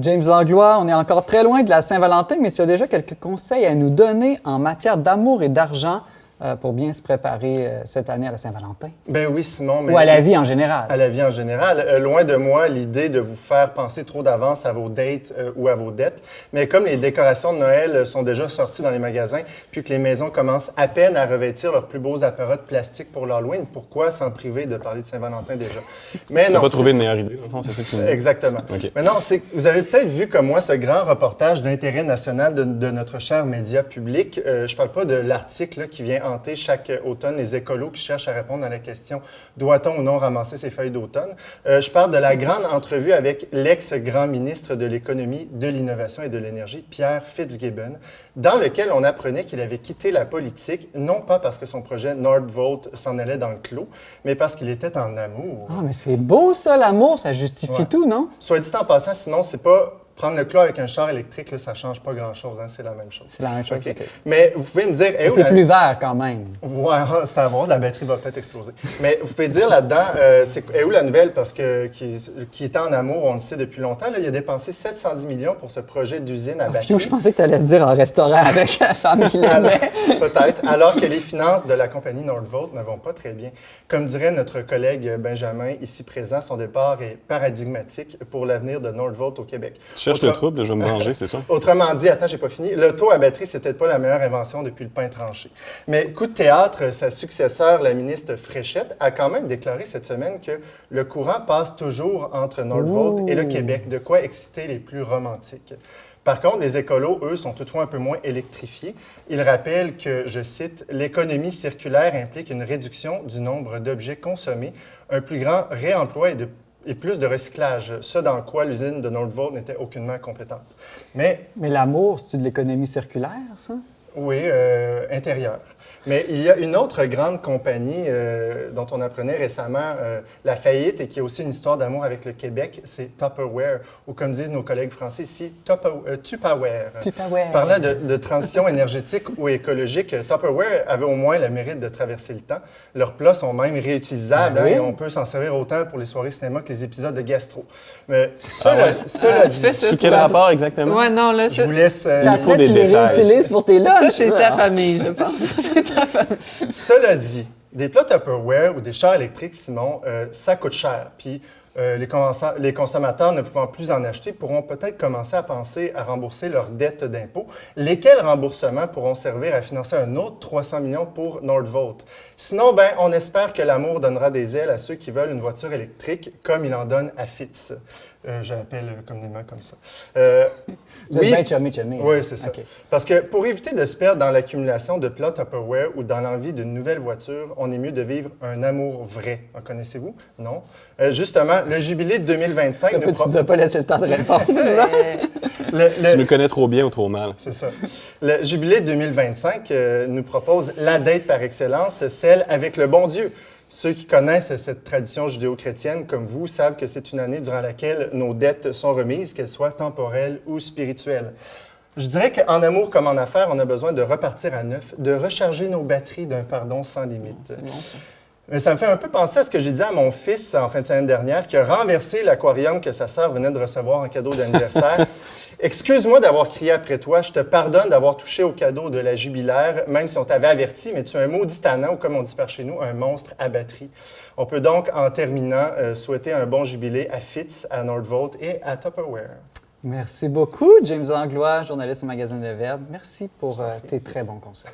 James Langlois, on est encore très loin de la Saint-Valentin, mais tu as déjà quelques conseils à nous donner en matière d'amour et d'argent pour bien se préparer cette année à la Saint-Valentin. Ben oui, Simon. Mais ou à la vie en général. À la vie en général. Loin de moi l'idée de vous faire penser trop d'avance à vos dates ou à vos dettes. Mais comme les décorations de Noël sont déjà sorties dans les magasins, puis que les maisons commencent à peine à revêtir leurs plus beaux apparats de plastique pour l'Halloween, pourquoi s'en priver de parler de Saint-Valentin déjà? Mais non, pas trouvé une meilleure idée, dans le fond, c'est ça que tu me dis. Exactement. Okay. Mais non, vous avez peut-être vu comme moi ce grand reportage d'intérêt national de notre cher média public. Je parle pas de l'article qui vient hanter chaque automne les écolos qui cherchent à répondre à la question « Doit-on ou non ramasser ses feuilles d'automne? » Je parle de la grande entrevue avec l'ex-grand ministre de l'Économie, de l'Innovation et de l'Énergie, Pierre Fitzgibbon, dans lequel on apprenait qu'il avait quitté la politique, non pas parce que son projet Nordvolt s'en allait dans le clos, mais parce qu'il était en amour. Ah, mais c'est beau ça, l'amour, ça justifie tout, non? Soit dit en passant, sinon, c'est pas... Prendre le clos avec un char électrique, là, ça ne change pas grand-chose, hein, c'est la même chose. C'est la même chose, OK. OK. Mais vous pouvez me dire... c'est plus vert quand même. Ouais, c'est à voir, la batterie va peut-être exploser. Mais vous pouvez dire là-dedans, est où la nouvelle? Parce que qui était en amour, on le sait depuis longtemps, là, il a dépensé 710 millions pour ce projet d'usine à batterie. Je pensais que tu allais dire en restaurant avec la femme qui l'aimait. Peut-être, alors que les finances de la compagnie Nordvolt ne vont pas très bien. Comme dirait notre collègue Benjamin, ici présent, son départ est paradigmatique pour l'avenir de Nordvolt au Québec. Tu cherches le trouble, je vais me venger, c'est ça? Autrement dit, attends, j'ai pas fini, l'auto à batterie, c'est peut-être pas la meilleure invention depuis le pain tranché. Mais coup de théâtre, sa successeur, la ministre Fréchette, a quand même déclaré cette semaine que le courant passe toujours entre Nordvolt et le Québec, de quoi exciter les plus romantiques. Par contre, les écolos, eux, sont toutefois un peu moins électrifiés. Ils rappellent que, je cite, « l'économie circulaire implique une réduction du nombre d'objets consommés, un plus grand réemploi et plus de recyclage, ce dans quoi l'usine de Nordvolt n'était aucunement compétente. » Mais l'amour, c'est de l'économie circulaire, ça? Oui, intérieure. Mais il y a une autre grande compagnie dont on apprenait récemment la faillite et qui a aussi une histoire d'amour avec le Québec, c'est Tupperware, ou comme disent nos collègues français ici, Tupperware. Tupperware. Parlant de transition énergétique ou écologique, Tupperware avait au moins le mérite de traverser le temps. Leurs plats sont même réutilisables et on peut s'en servir autant pour les soirées cinéma que les épisodes de gastro. Mais cela dit... Sous quel rapport exactement? Ouais, non, là, je vous laisse... il faut des tu détails. les réutilises pour tes lunchs. Ça, c'est ta famille, je pense. C'est ta famille. Cela dit, des plats Tupperware ou des chars électriques, Simon, ça coûte cher. Puis les consommateurs ne pouvant plus en acheter pourront peut-être commencer à penser à rembourser leurs dettes d'impôts, lesquels remboursements pourront servir à financer un autre 300 millions pour Nordvolt. Sinon, on espère que l'amour donnera des ailes à ceux qui veulent une voiture électrique, comme il en donne à Fitz. Je l'appelle communément comme ça. Vous êtes bien chummy. Oui, c'est ça. Okay. Parce que pour éviter de se perdre dans l'accumulation de plats Tupperware ou dans l'envie d'une nouvelle voiture, on est mieux de vivre un amour vrai. En connaissez-vous? Non? Justement, le jubilé de 2025... Tu nous as pas laissé le temps de répondre. Tu me connais trop bien ou trop mal. C'est ça. Le jubilé de 2025 nous propose la date par excellence, celle avec le bon Dieu. Ceux qui connaissent cette tradition judéo-chrétienne, comme vous, savent que c'est une année durant laquelle nos dettes sont remises, qu'elles soient temporelles ou spirituelles. Je dirais qu'en amour comme en affaires, on a besoin de repartir à neuf, de recharger nos batteries d'un pardon sans limite. C'est bon, ça. Mais ça me fait un peu penser à ce que j'ai dit à mon fils en fin de semaine dernière, qui a renversé l'aquarium que sa sœur venait de recevoir en cadeau d'anniversaire. Excuse-moi d'avoir crié après toi, je te pardonne d'avoir touché au cadeau de la jubilaire, même si on t'avait averti, mais tu es un maudit tannant, ou comme on dit par chez nous, un monstre à batterie. On peut donc, en terminant, souhaiter un bon jubilé à Fitz, à Nordvolt et à Tupperware. Merci beaucoup, James Langlois, journaliste au Magazine Le Verbe. Merci pour tes très bons conseils.